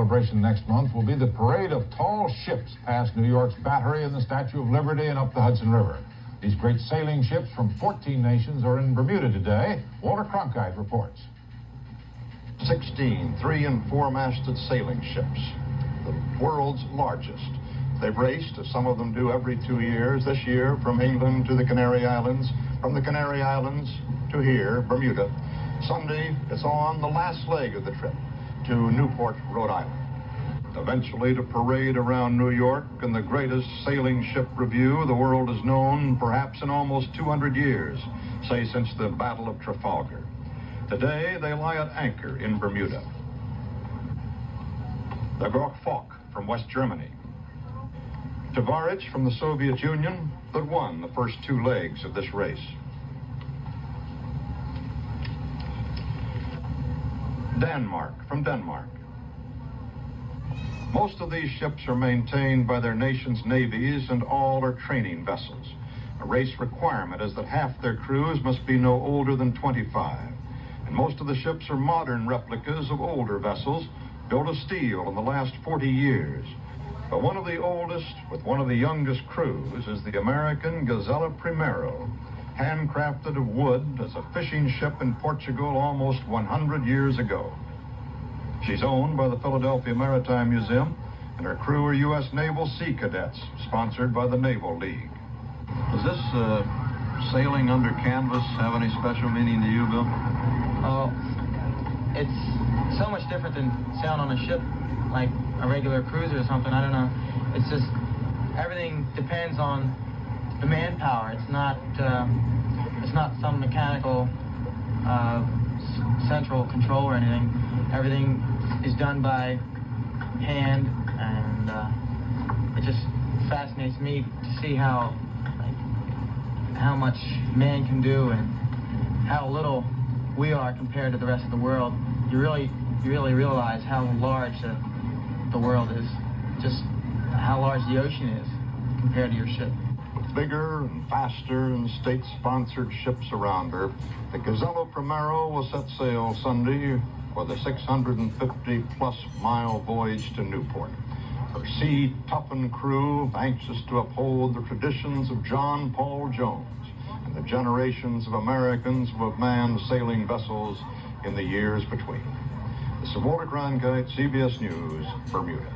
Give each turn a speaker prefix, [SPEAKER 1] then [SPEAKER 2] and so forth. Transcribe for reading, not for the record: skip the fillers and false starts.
[SPEAKER 1] celebration next month will be the parade of tall ships past New York's Battery and the Statue of Liberty and up the Hudson River. These great sailing ships from 14 nations are in Bermuda today. Walter Cronkite reports.
[SPEAKER 2] 16 3- and 4-masted sailing ships, the world's largest. They've raced, as some of them do every 2 years, this year from England to the Canary Islands, from the Canary Islands to here, Bermuda. Sunday, it's on the last leg of the trip to Newport, Rhode Island. Eventually to parade around New York in the greatest sailing ship review the world has known perhaps in almost 200 years, say since the Battle of Trafalgar. Today, they lie at anchor in Bermuda. The Cronkite from West Germany. Tovarich from the Soviet Union that won the first 2 legs of this race. Denmark from Denmark. Most of these ships are maintained by their nation's navies and all are training vessels. A race requirement is that half their crews must be no older than 25. And most of the ships are modern replicas of older vessels built of steel in the last 40 years. But one of the oldest with one of the youngest crews is the American Gazella Primero, handcrafted of wood as a fishing ship in Portugal almost 100 years ago. She's owned by the Philadelphia Maritime Museum, and her crew are U.S. Naval Sea Cadets, sponsored by the Naval League. Does this sailing under canvas have any special meaning to you, Bill?
[SPEAKER 3] Oh, it's so much different than sailing on a ship, like a regular cruiser or something. I don't know. It's just, everything depends on the manpower. It's not some mechanical central control or anything. Everything is done by hand, and it just fascinates me to see how much man can do and how little we are compared to the rest of the world. You really realize how large the world is, just how large the ocean is compared to your ship.
[SPEAKER 2] With bigger and faster and state-sponsored ships around her, the Gazella Primero will set sail Sunday for the 650-plus mile voyage to Newport. Her sea-toughened crew, anxious to uphold the traditions of John Paul Jones and the generations of Americans who have manned sailing vessels in the years between. This is Walter Cronkite, CBS News, Bermuda.